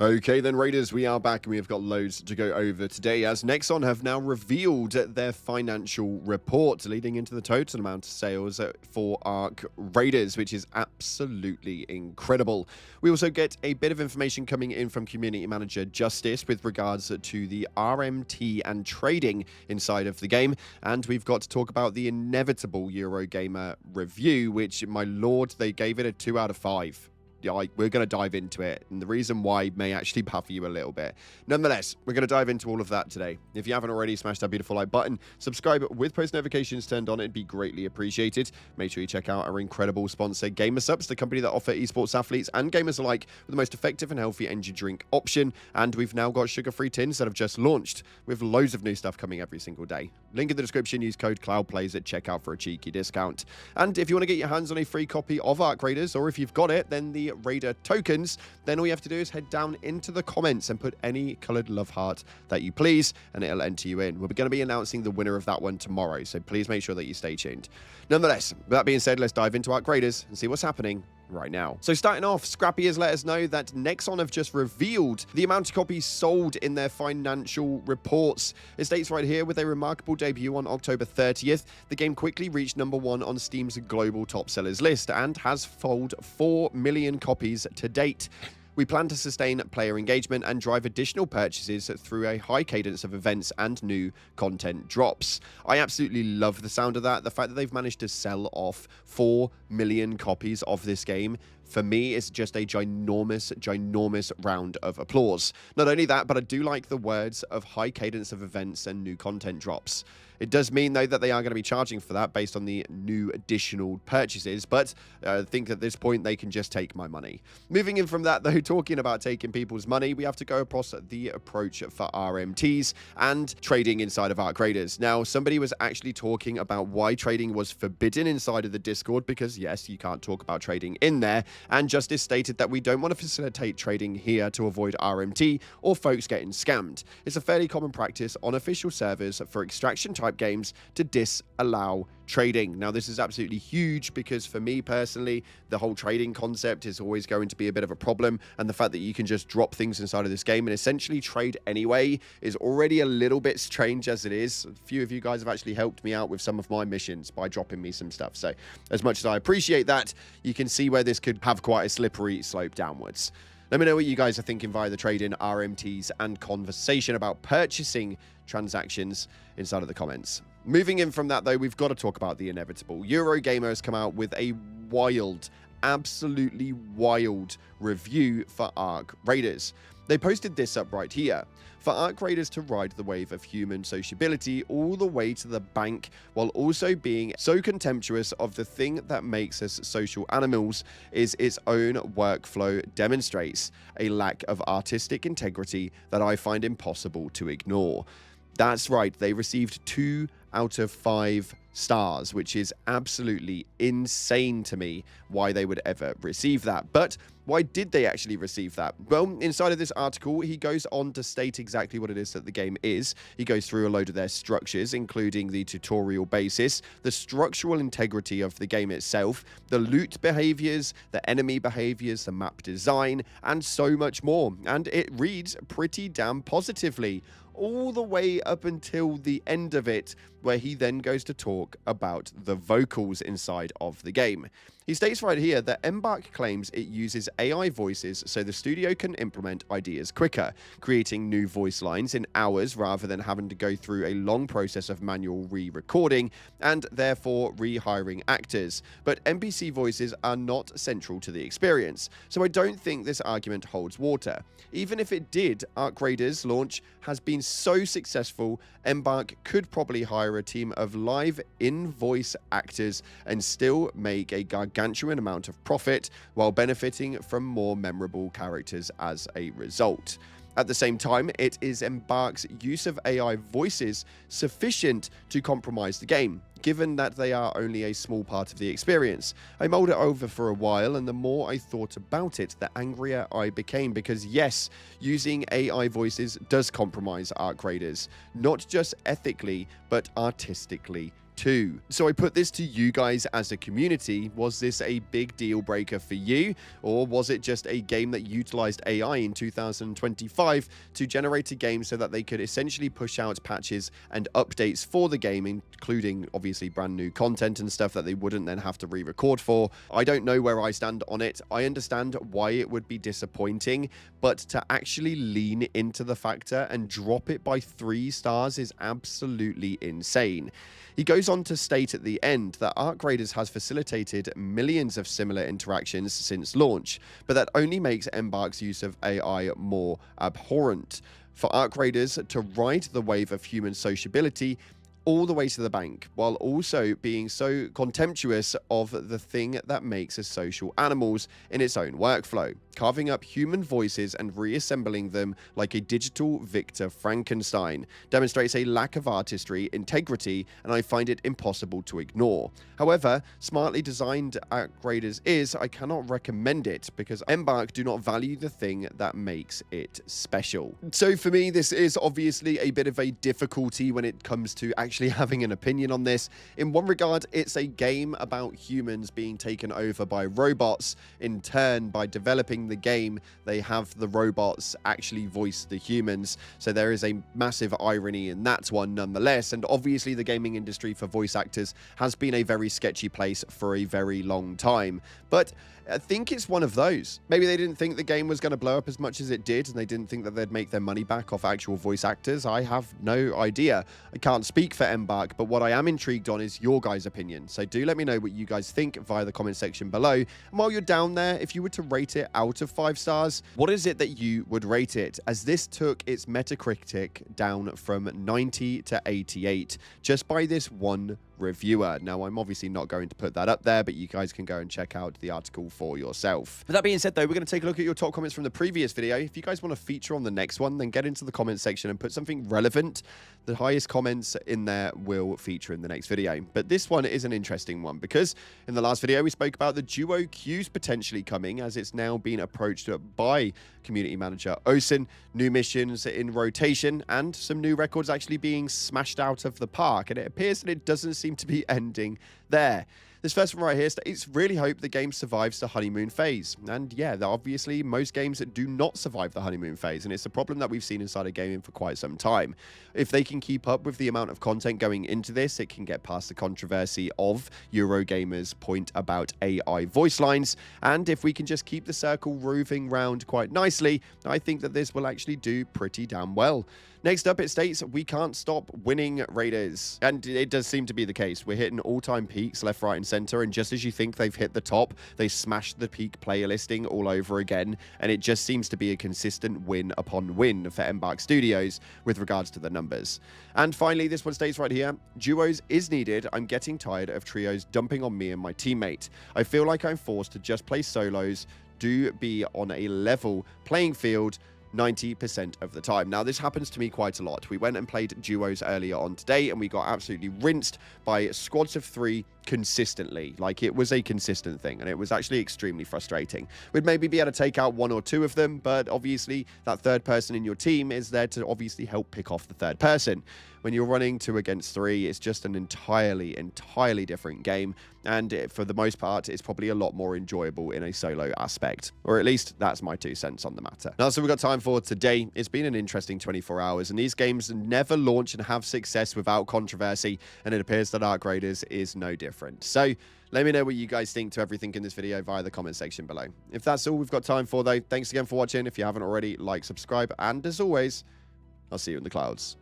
Okay then, Raiders, we are back and we have got loads to go over today as Nexon have now revealed their financial report leading into the total amount of sales for Ark Raiders, which is absolutely incredible. We also get a bit of information coming in from Community Manager Justice with regards to the RMT and trading inside of the game, and we've got to talk about the inevitable Eurogamer review, which, my lord, they gave it a 2 out of 5. Yeah, we're going to dive into it, and the reason why may actually puff you a little bit. Nonetheless, we're going to dive into all of that today. If you haven't already, smash that beautiful like button, subscribe with post notifications turned on, it'd be greatly appreciated. Make sure you check out our incredible sponsor, GamerSupps, the company that offer esports athletes and gamers alike with the most effective and healthy energy drink option, and we've now got sugar-free tins that have just launched, with loads of new stuff coming every single day. Link in the description, use code CloudPlays at checkout for a cheeky discount. And if you want to get your hands on a free copy of Ark Raiders, or if you've got it, then the Raider tokens, then all you have to do is head down into the comments and put any colored love heart that you please, and it'll enter you in. We're going to be announcing the winner of that one tomorrow, so please make sure that you stay tuned. Nonetheless, with that being said, let's dive into Ark Raiders and see what's happening right now. So starting off, Scrappy has let us know that Nexon have just revealed the amount of copies sold in their financial reports. It states right here, with a remarkable debut on October 30th, the game quickly reached #1 on Steam's global top sellers list and has sold 4 million copies to date. We plan to sustain player engagement and drive additional purchases through a high cadence of events and new content drops. I absolutely love the sound of that. The fact that they've managed to sell off 4 million copies of this game, for me, is just a ginormous round of applause. Not only that, but I do like the words of high cadence of events and new content drops. It does mean, though, that they are going to be charging for that based on the new additional purchases, but I think at this point they can just take my money. Moving in from that, though, talking about taking people's money, we have to go across the approach for RMTs and trading inside of Ark Raiders. Now, somebody was actually talking about why trading was forbidden inside of the Discord, because, yes, you can't talk about trading in there, and Justice stated that we don't want to facilitate trading here to avoid RMT or folks getting scammed. It's a fairly common practice on official servers for extraction type games to disallow trading. Now, this is absolutely huge because for me personally, the whole trading concept is always going to be a bit of a problem, and the fact that you can just drop things inside of this game and essentially trade anyway is already a little bit strange as it is. A few of you guys have actually helped me out with some of my missions by dropping me some stuff, so as much as I appreciate that, you can see where this could have quite a slippery slope downwards. Let me know what you guys are thinking via the trade-in, RMTs, and conversation about purchasing transactions inside of the comments. Moving in from that, though, we've got to talk about the inevitable. Eurogamer has come out with a absolutely wild review for Ark Raiders. They posted this up right here. For Ark Raiders to ride the wave of human sociability all the way to the bank, while also being so contemptuous of the thing that makes us social animals, is its own workflow demonstrates a lack of artistic integrity that I find impossible to ignore. That's right, they received 2 out of 5 stars, which is absolutely insane to me why they would ever receive that. But why did they actually receive that? Well, inside of this article, he goes on to state exactly what it is that the game is. He goes through a load of their structures, including the tutorial basis, the structural integrity of the game itself, the loot behaviors, the enemy behaviors, the map design, and so much more. And it reads pretty damn positively, all the way up until the end of it, where he then goes to talk about the vocals inside of the game. He states right here that Embark claims it uses AI voices so the studio can implement ideas quicker, creating new voice lines in hours rather than having to go through a long process of manual re-recording and therefore rehiring actors. But NPC voices are not central to the experience, so I don't think this argument holds water. Even if it did, Ark Raiders launch has been so successful, Embark could probably hire a team of live in-voice actors and still make a gargantuan amount of profit while benefiting from more memorable characters as a result. At the same time, it is Embark's use of AI voices sufficient to compromise the game, given that they are only a small part of the experience. I mulled it over for a while, and the more I thought about it, the angrier I became, because yes, using AI voices does compromise Ark Raiders, not just ethically, but artistically 2. So I put this to you guys as a community. Was this a big deal breaker for you, or was it just a game that utilized AI in 2025 to generate a game so that they could essentially push out patches and updates for the game, including obviously brand new content and stuff that they wouldn't then have to re-record for? I don't know where I stand on it. I understand why it would be disappointing, but to actually lean into the factor and drop it by 3 stars is absolutely insane. He goes on to state at the end that Arc Raiders has facilitated millions of similar interactions since launch, but that only makes Embark's use of AI more abhorrent. For Arc Raiders to ride the wave of human sociability all the way to the bank, while also being so contemptuous of the thing that makes us social animals in its own workflow, carving up human voices and reassembling them like a digital Victor Frankenstein, demonstrates a lack of artistry, integrity, and I find it impossible to ignore. However, smartly designed Arc Raiders is, I cannot recommend it because Embark do not value the thing that makes it special. So for me, this is obviously a bit of a difficulty when it comes to actually having an opinion on this. In one regard, it's a game about humans being taken over by robots. In turn, by developing the game, they have the robots actually voice the humans. So there is a massive irony in that one nonetheless. And obviously the gaming industry for voice actors has been a very sketchy place for a very long time. But I think it's one of those. Maybe they didn't think the game was going to blow up as much as it did, and they didn't think that they'd make their money back off actual voice actors. I have no idea. I can't speak for Embark, but what I am intrigued on is your guys' opinion. So do let me know what you guys think via the comment section below. And while you're down there, if you were to rate it out of 5 stars, what is it that you would rate it? As this took its Metacritic down from 90 to 88 just by this one reviewer. Now, I'm obviously not going to put that up there, but you guys can go and check out the article for yourself. With that being said, though, we're going to take a look at your top comments from the previous video. If you guys want to feature on the next one, then get into the comment section and put something relevant. The highest comments in there will feature in the next video. But this one is an interesting one because in the last video, we spoke about the duo queues potentially coming, as it's now been approached by community manager Osen, new missions in rotation, and some new records actually being smashed out of the park. And it appears that it doesn't seem to be ending there. This first one right here states, really hope the game survives the honeymoon phase. And yeah, obviously most games do not survive the honeymoon phase, and it's a problem that we've seen inside of gaming for quite some time. If they can keep up with the amount of content going into this, it can get past the controversy of Eurogamer's point about AI voice lines. And if we can just keep the circle moving round quite nicely, I think that this will actually do pretty damn well. Next up, it states, we can't stop winning Raiders. And it does seem to be the case. We're hitting all-time peaks left, right, and center. And just as you think they've hit the top, they smashed the peak player listing all over again. And it just seems to be a consistent win upon win for Embark Studios with regards to the numbers. And finally, this one states right here, duos is needed. I'm getting tired of trios dumping on me and my teammate. I feel like I'm forced to just play solos, do be on a level playing field 90% of the time. Now, this happens to me quite a lot. We went and played duos earlier on today, and we got absolutely rinsed by squads of 3 consistently. Like, it was a consistent thing, and it was actually extremely frustrating. We'd maybe be able to take out 1 or 2 of them, but obviously that third person in your team is there to obviously help pick off the third person. When you're running 2 against 3, it's just an entirely different game, and for the most part, it's probably a lot more enjoyable in a solo aspect. Or at least that's my 2 cents on the matter. Now, so we've got time for today. It's been an interesting 24 hours, and these games never launch and have success without controversy, and it appears that Arc Raiders is no different. So let me know what you guys think to everything in this video via the comment section below. If that's all we've got time for, though, thanks again for watching. If you haven't already, like, subscribe, and as always, I'll see you in the clouds.